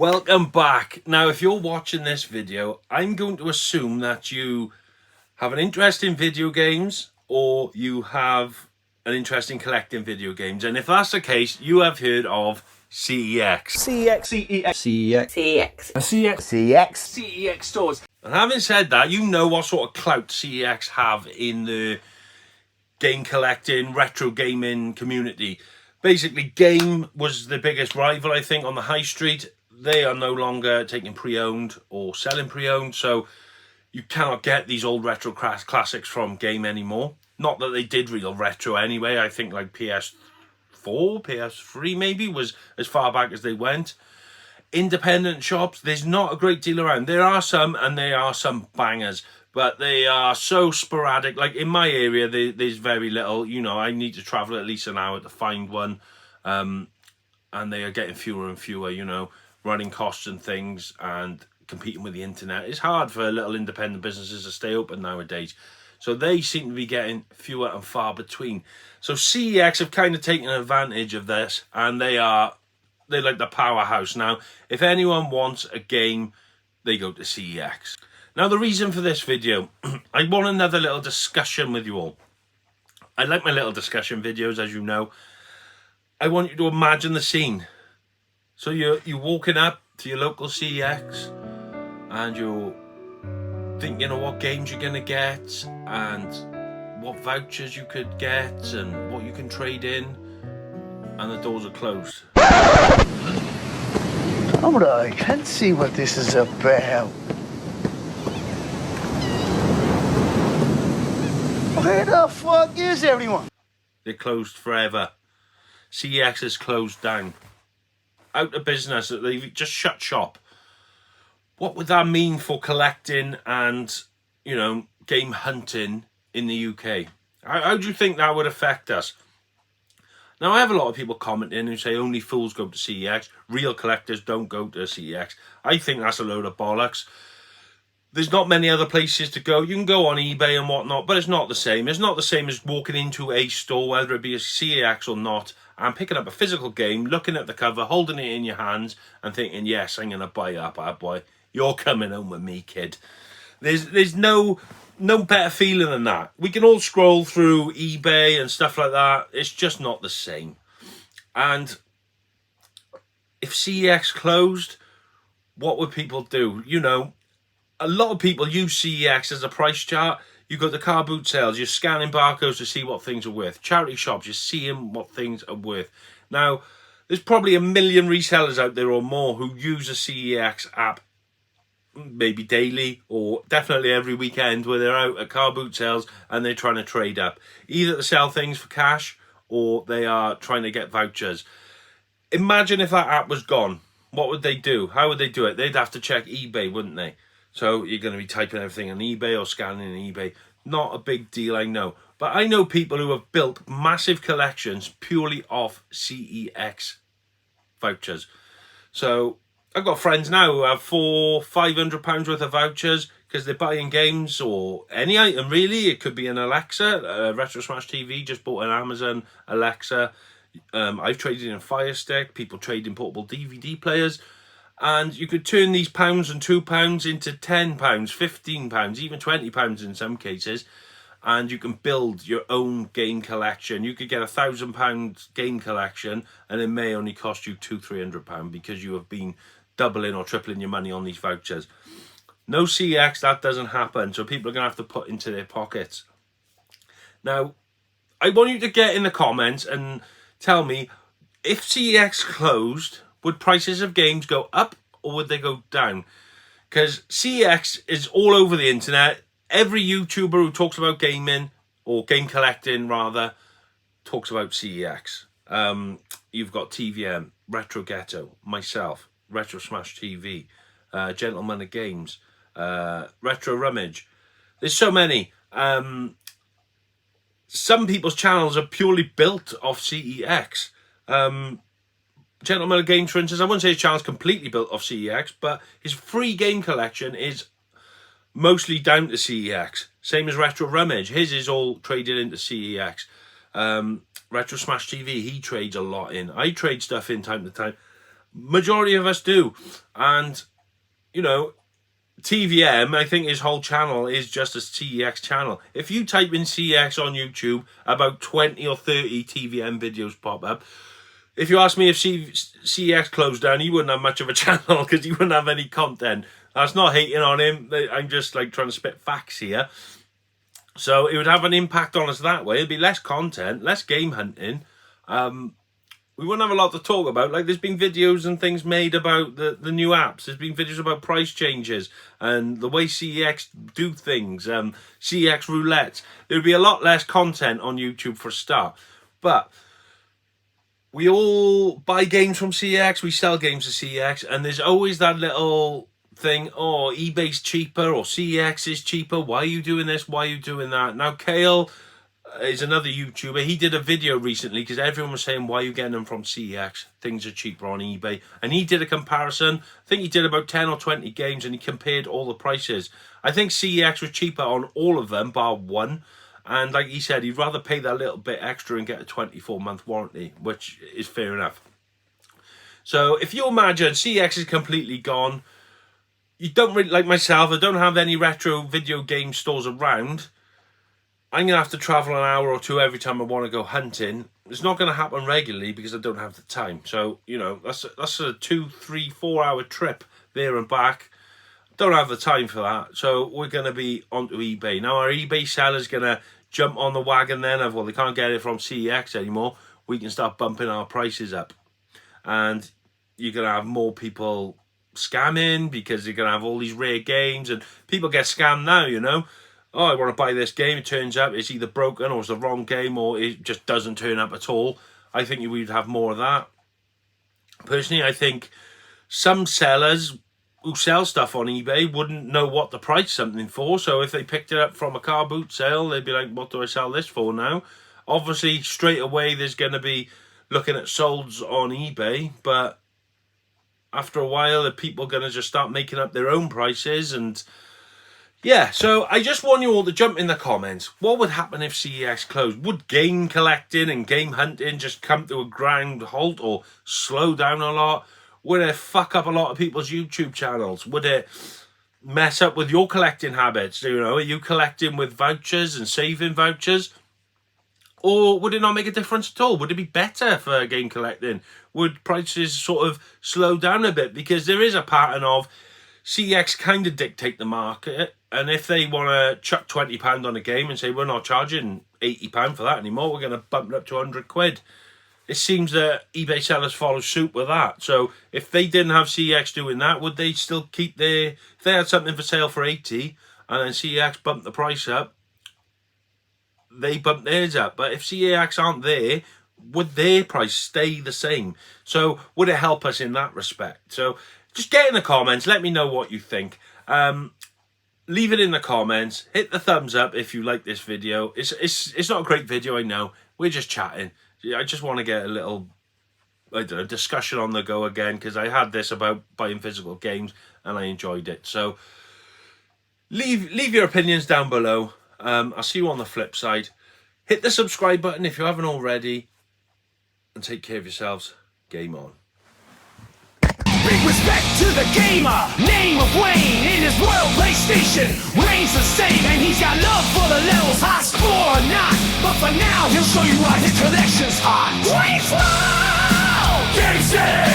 Welcome back. Now, if you're watching this video, I'm going to assume that you have an interest in video games or you have an interest in collecting video games. And if that's the case, you have heard of CEX. CEX stores. And having said that, you know what sort of clout CEX have in the game collecting, retro gaming community. Basically, Game was the biggest rival, I think, on the high street. They are no longer taking pre-owned or selling pre-owned, so you cannot get these old retro classics from Game anymore. Not that they did real retro anyway. I think like PS4, PS3 maybe was as far back as they went. Independent shops, there's not a great deal around. There are some, and there are some bangers, but they are so sporadic. Like in my area, there's very little. You know, I need to travel at least an hour to find one, and they are getting fewer and fewer, you know, running costs and things and competing with the internet. It's hard for little independent businesses to stay open nowadays. So they seem to be getting fewer and far between. So CEX have kind of taken advantage of this, and they're like the powerhouse. Now, if anyone wants a game, they go to CEX. Now, the reason for this video, I want another little discussion with you all. I like my little discussion videos, as you know. I want you to imagine the scene. So you're walking up to your local CEX and you're thinking of what games you're going to get and what vouchers you could get and what you can trade in, and the doors are closed. Alright, let's see what this is about. Where the fuck is everyone? They're closed forever. CEX is closed down. Out of business. They've just shut shop. What would that mean for collecting and, you know, game hunting in the UK? How do you think that would affect us? Now, I have a lot of people commenting who say only fools go to CEX. Real collectors don't go to CEX. I think that's a load of bollocks. There's not many other places to go. You can go on eBay and whatnot, but it's not the same. It's not the same as walking into a store, whether it be a CEX or not, and picking up a physical game, looking at the cover, holding it in your hands, and thinking, yes, I'm going to buy that bad boy. You're coming home with me, kid. There's no better feeling than that. We can all scroll through eBay and stuff like that. It's just not the same. And if CEX closed, what would people do? You know, a lot of people use CEX as a price chart. You go to car boot sales, you're scanning barcodes to see what things are worth. Charity shops, you're seeing what things are worth. Now, there's probably 1 million resellers out there or more who use a CEX app maybe daily or definitely every weekend, where they're out at car boot sales and they're trying to trade up. Either to sell things for cash or they are trying to get vouchers. Imagine if that app was gone. What would they do? How would they do it? They'd have to check eBay, wouldn't they? So you're going to be typing everything on eBay or scanning in eBay. Not a big deal, I know. But I know people who have built massive collections purely off CEX vouchers. So I've got friends now who have £400-500 worth of vouchers because they're buying games or any item, really. It could be an Alexa, Retro Smash TV, just bought an Amazon Alexa. I've traded in a Fire Stick. People trade in portable DVD players. And you could turn these pounds and £2 into £10, £15, even £20 in some cases. And you can build your own game collection. You could get £1,000 game collection and it may only cost you £200-300 because you have been doubling or tripling your money on these vouchers. No CEX, that doesn't happen. So people are going to have to put into their pockets. Now, I want you to get in the comments and tell me, if CEX closed, would prices of games go up or would they go down? Because CEX is all over the internet. Every YouTuber who talks about gaming, or game collecting rather, talks about CEX. You've got TVM, Retro Ghetto, myself, Retro Smash TV, Gentleman of Games, Retro Rummage. There's so many. Some people's channels are purely built off CEX. Gentleman of Games, for instance, I wouldn't say his channel's completely built off CEX, but his free game collection is mostly down to CEX. Same as Retro Rummage. His is all traded into CEX. Retro Smash TV, he trades a lot in. I trade stuff in time to time. Majority of us do. And, you know, TVM, I think his whole channel is just a CEX channel. If you type in CEX on YouTube, about 20 or 30 TVM videos pop up. If you ask me if CEX closed down, he wouldn't have much of a channel because he wouldn't have any content. That's not hating on him. I'm just like trying to spit facts here. So it would have an impact on us that way. It'd be less content, less game hunting. We wouldn't have a lot to talk about. Like, there's been videos and things made about the new apps. There's been videos about price changes and the way CEX do things, CEX roulette. There would be a lot less content on YouTube for a start. But we all buy games from CEX, we sell games to CEX, and there's always that little thing, oh, eBay's cheaper or CEX is cheaper. Why are you doing this? Why are you doing that? Now, Kale is another YouTuber. He did a video recently because everyone was saying, why are you getting them from CEX? Things are cheaper on eBay. And he did a comparison. I think he did about 10 or 20 games and he compared all the prices. I think CEX was cheaper on all of them, bar one. And like he said, he'd rather pay that little bit extra and get a 24-month warranty, which is fair enough. So if you imagine CEX is completely gone, you don't really, like myself, I don't have any retro video game stores around. I'm going to have to travel an hour or two every time I want to go hunting. It's not going to happen regularly because I don't have the time. So, you know, that's a 2, 3, 4 hour trip there and back. Don't have the time for that. So we're going to be onto eBay. Now our eBay seller's going to jump on the wagon then of, well, they can't get it from CEX anymore. We can start bumping our prices up. And you're going to have more people scamming because you're going to have all these rare games. And people get scammed now, you know. Oh, I want to buy this game. It turns out it's either broken or it's the wrong game or it just doesn't turn up at all. I think we'd have more of that. Personally, I think some sellers who sell stuff on eBay wouldn't know what to price something for. So if they picked it up from a car boot sale, they'd be like, what do I sell this for now? Obviously, straight away, there's going to be looking at solds on eBay. But after a while, the people are going to just start making up their own prices. And yeah, so I just want you all to jump in the comments. What would happen if CEX closed? Would game collecting and game hunting just come to a ground halt or slow down a lot? Would it fuck up a lot of people's YouTube channels? Would it mess up with your collecting habits? You know, are you collecting with vouchers and saving vouchers? Or would it not make a difference at all? Would it be better for game collecting? Would prices sort of slow down a bit? Because there is a pattern of CEX kind of dictate the market. And if they want to chuck £20 on a game and say, we're not charging £80 for that anymore, we're going to bump it up to 100 quid. It seems that eBay sellers follow suit with that. So if they didn't have CEX doing that, would they still keep their... If they had something for sale for 80 and then CEX bumped the price up, they bump theirs up. But if CEX aren't there, would their price stay the same? So would it help us in that respect? So just get in the comments. Let me know what you think. Leave it in the comments. Hit the thumbs up if you like this video. It's not a great video, I know. We're just chatting. I just want to get a little, I don't know, discussion on the go again, because I had this about buying physical games and I enjoyed it. So leave your opinions down below. I'll see you on the flip side. Hit the subscribe button if you haven't already, and take care of yourselves. Game on. Big respect to the gamer, name of Wayne. In his royal PlayStation reigns the same, and he's got love for the levels, high score or not. But for now, he'll show you why his collection's hot. Wayne Slow! Game set!